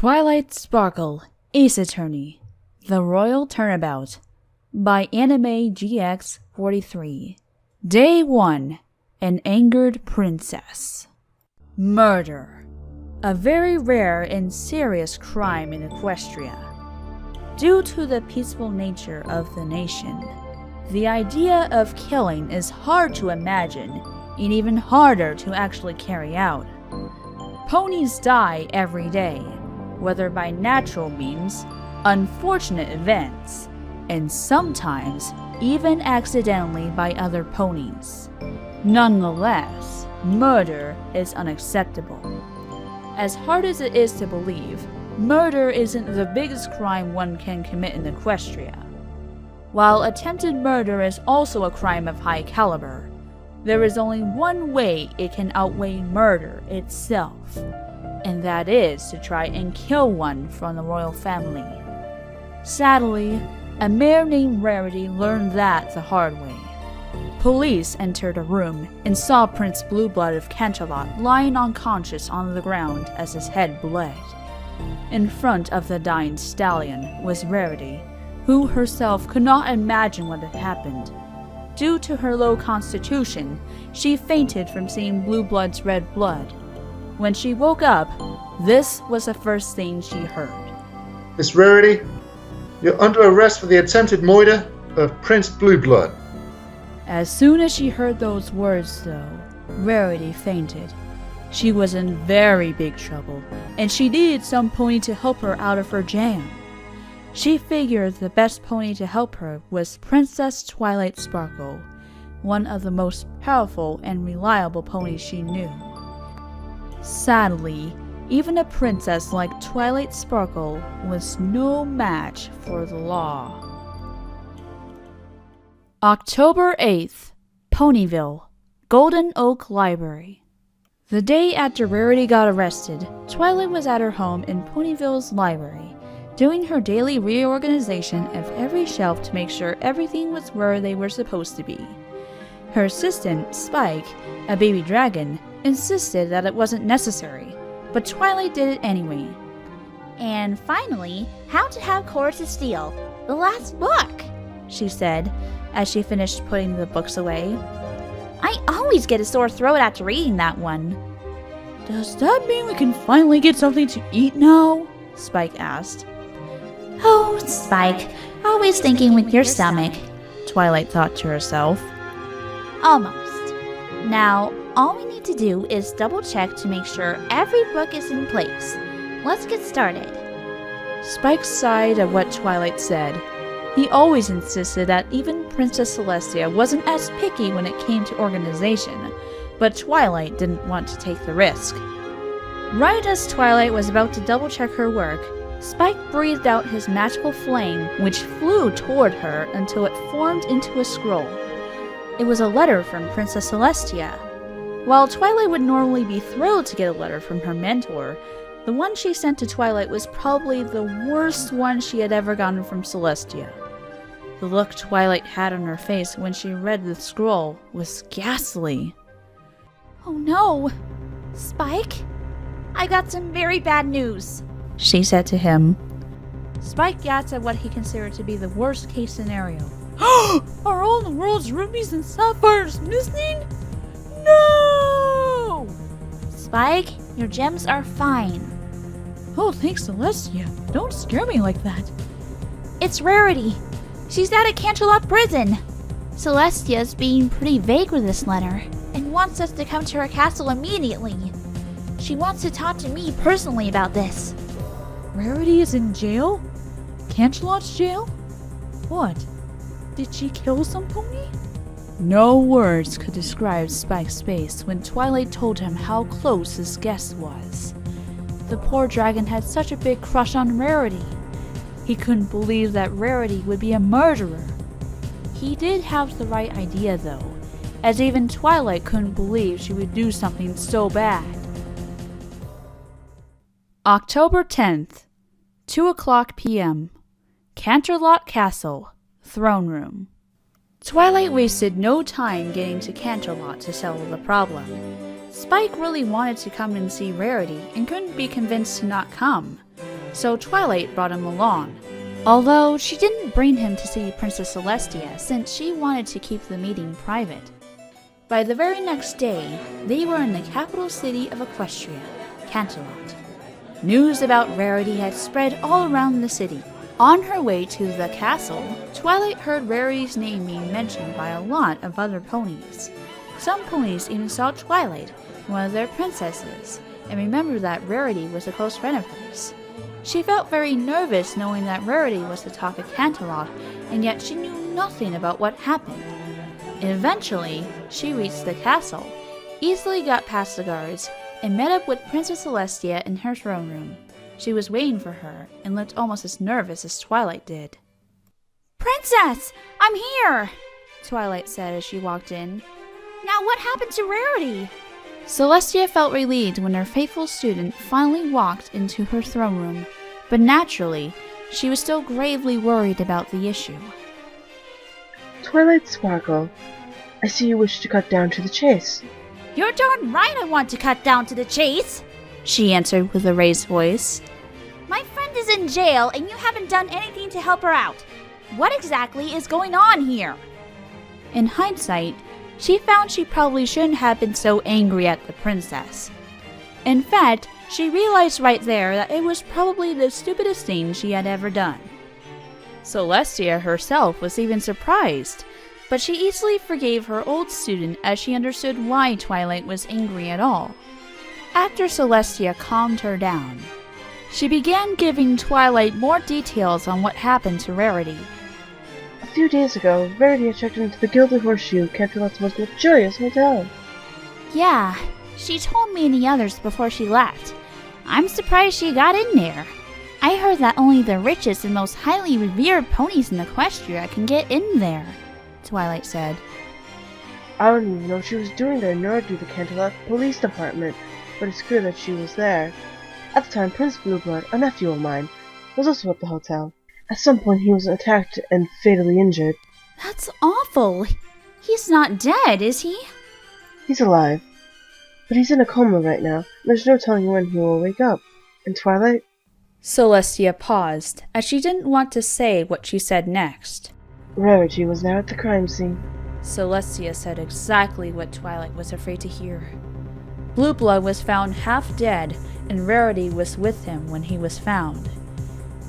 Twilight Sparkle, Ace Attorney, The Royal Turnabout, by Anime GX43. Day 1, An Angered Princess. Murder. A very rare and serious crime in Equestria. Due to the peaceful nature of the nation, the idea of killing is hard to imagine and even harder to actually carry out. Ponies die every day, whether by natural means, unfortunate events, and sometimes even accidentally by other ponies. Nonetheless, murder is unacceptable. As hard as it is to believe, murder isn't the biggest crime one can commit in Equestria. While attempted murder is also a crime of high caliber, there is only one way it can outweigh murder itself, and that is to try and kill one from the royal family. Sadly, a mare named Rarity learned that the hard way. Police entered a room and saw Prince Blueblood of Canterlot lying unconscious on the ground as his head bled. In front of the dying stallion was Rarity, who herself could not imagine what had happened. Due to her low constitution, she fainted from seeing Blueblood's red blood. When she woke up, this was the first thing she heard. Miss Rarity, you're under arrest for the attempted murder of Prince Blueblood. As soon as she heard those words, though, Rarity fainted. She was in very big trouble, and she needed some pony to help her out of her jam. She figured the best pony to help her was Princess Twilight Sparkle, one of the most powerful and reliable ponies she knew. Sadly, even a princess like Twilight Sparkle was no match for the law. October 8th, Ponyville, Golden Oak Library. The day after Rarity got arrested, Twilight was at her home in Ponyville's library, doing her daily reorganization of every shelf to make sure everything was where they were supposed to be. Her assistant, Spike, a baby dragon, insisted that it wasn't necessary, but Twilight did it anyway. And finally, How to Have Cora to Steal, the last book, she said, as she finished putting the books away. I always get a sore throat after reading that one. Does that mean we can finally get something to eat now? Spike asked. Oh, Spike, always thinking with your stomach, Twilight thought to herself. Almost. Now, all we need to do is double check to make sure every book is in place. Let's get started. Spike sighed at what Twilight said. He always insisted that even Princess Celestia wasn't as picky when it came to organization, but Twilight didn't want to take the risk. Right as Twilight was about to double check her work, Spike breathed out his magical flame, which flew toward her until it formed into a scroll. It was a letter from Princess Celestia. While Twilight would normally be thrilled to get a letter from her mentor, the one she sent to Twilight was probably the worst one she had ever gotten from Celestia. The look Twilight had on her face when she read the scroll was ghastly. Oh no! Spike? I got some very bad news, she said to him. Spike gasped at what he considered to be the worst case scenario. Are all the world's rubies and sapphires missing? No! Spike, your gems are fine. Oh, thanks, Celestia. Don't scare me like that. It's Rarity. She's out at Canterlot Prison. Celestia's being pretty vague with this letter and wants us to come to her castle immediately. She wants to talk to me personally about this. Rarity is in jail? Canterlot's jail? What? Did she kill some pony? No words could describe Spike's face when Twilight told him how close his guest was. The poor dragon had such a big crush on Rarity. He couldn't believe that Rarity would be a murderer. He did have the right idea though, as even Twilight couldn't believe she would do something so bad. October 10th, 2:00 p.m. Canterlot Castle, Throne Room. Twilight wasted no time getting to Canterlot to settle the problem. Spike really wanted to come and see Rarity and couldn't be convinced to not come. so Twilight brought him along. Although she didn't bring him to see Princess Celestia since she wanted to keep the meeting private. By the very next day, they were in the capital city of Equestria, Canterlot. News about Rarity had spread all around the city. On her way to the castle, Twilight heard Rarity's name being mentioned by a lot of other ponies. Some ponies even saw Twilight, one of their princesses, and remembered that Rarity was a close friend of hers. She felt very nervous knowing that Rarity was the talk of Canterlot, and yet she knew nothing about what happened. Eventually, she reached the castle, easily got past the guards, and met up with Princess Celestia in her throne room. She was waiting for her, and looked almost as nervous as Twilight did. Princess! I'm here! Twilight said as she walked in. Now what happened to Rarity? Celestia felt relieved when her faithful student finally walked into her throne room, but naturally, she was still gravely worried about the issue. Twilight Sparkle, I see you wish to cut down to the chase. You're darn right I want to cut down to the chase, she answered with a raised voice. My friend is in jail and you haven't done anything to help her out. What exactly is going on here? In hindsight, she found she probably shouldn't have been so angry at the princess. In fact, she realized right there that it was probably the stupidest thing she had ever done. Celestia herself was even surprised, but she easily forgave her old student as she understood why Twilight was angry at all. After Celestia calmed her down, she began giving Twilight more details on what happened to Rarity. A few days ago, Rarity had checked into the Gilded Horseshoe, Canterlot's most luxurious hotel. Yeah, she told me and the others before she left. I'm surprised she got in there. I heard that only the richest and most highly revered ponies in Equestria can get in there, Twilight said. I don't even know what she was doing there, nor do the Canterlot Police Department, but it's clear that she was there. At the time, Prince Blueblood, a nephew of mine, was also at the hotel. At some point, he was attacked and fatally injured. That's awful. He's not dead, is he? He's alive, but he's in a coma right now. There's no telling when he will wake up. And Twilight? Celestia paused, as she didn't want to say what she said next. Rarity was there at the crime scene. Celestia said exactly what Twilight was afraid to hear. Blueblood was found half dead, and Rarity was with him when he was found.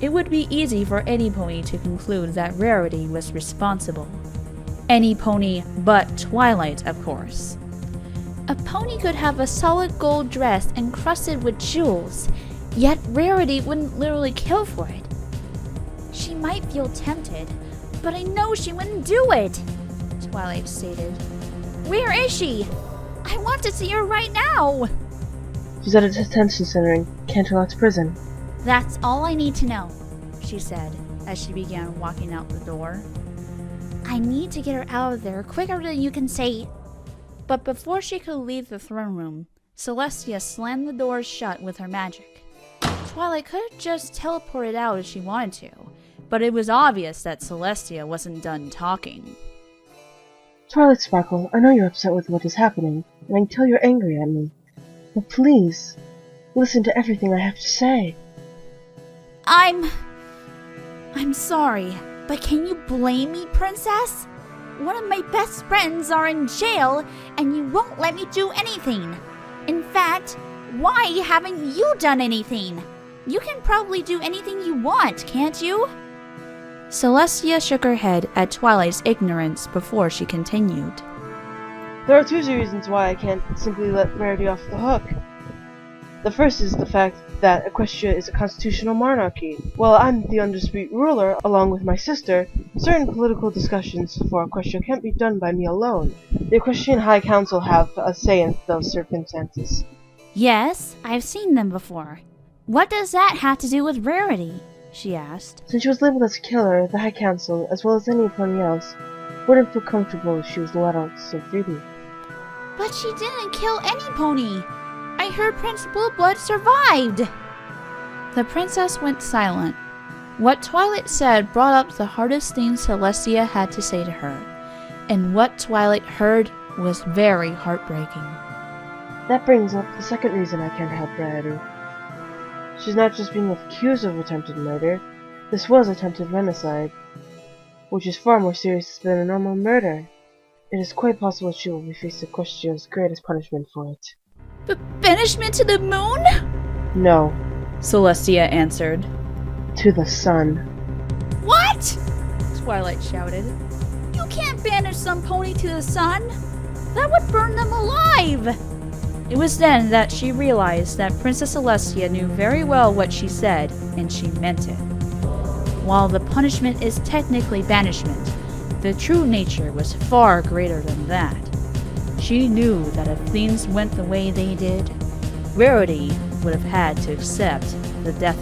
It would be easy for any pony to conclude that Rarity was responsible. Any pony but Twilight, of course. A pony could have a solid gold dress encrusted with jewels, yet Rarity wouldn't literally kill for it. She might feel tempted, but I know she wouldn't do it, Twilight stated. Where is she? I want to see her right now. She's at a detention center in Canterlot's prison. That's all I need to know, she said as she began walking out the door. I need to get her out of there quicker than you can say. But before she could leave the throne room, Celestia slammed the doors shut with her magic. Twilight could have just teleported out if she wanted to, but it was obvious that Celestia wasn't done talking. Twilight Sparkle, I know you're upset with what is happening, and I can tell you're angry at me. But please, listen to everything I have to say. I'm sorry, but can you blame me, Princess? One of my best friends are in jail, and you won't let me do anything. In fact, why haven't you done anything? You can probably do anything you want, can't you? Celestia shook her head at Twilight's ignorance before she continued. There are two reasons why I can't simply let Rarity off the hook. The first is the fact that Equestria is a constitutional monarchy. While I'm the undisputed ruler, along with my sister, certain political discussions for Equestria can't be done by me alone. The Equestrian High Council have a say in those circumstances. Yes, I've seen them before. What does that have to do with Rarity? She asked. Since she was labeled as a killer, the High Council, as well as any pony else, wouldn't feel comfortable if she was let out so freely. But she didn't kill any pony! I heard Prince Blueblood survived! The princess went silent. What Twilight said brought up the hardest thing Celestia had to say to her, and what Twilight heard was very heartbreaking. That brings up the second reason I can't help Rarity. She's not just being accused of attempted murder. This was attempted venocide, which is far more serious than a normal murder. It is quite possible she will be faced with Equestria's greatest punishment for it. Banishment to the moon? No, Celestia answered. to the sun. What? Twilight shouted. You can't banish some pony to the sun. That would burn them alive. It was then that she realized that Princess Celestia knew very well what she said, and she meant it. While the punishment is technically banishment, the true nature was far greater than that. She knew that if things went the way they did, Rarity would have had to accept the death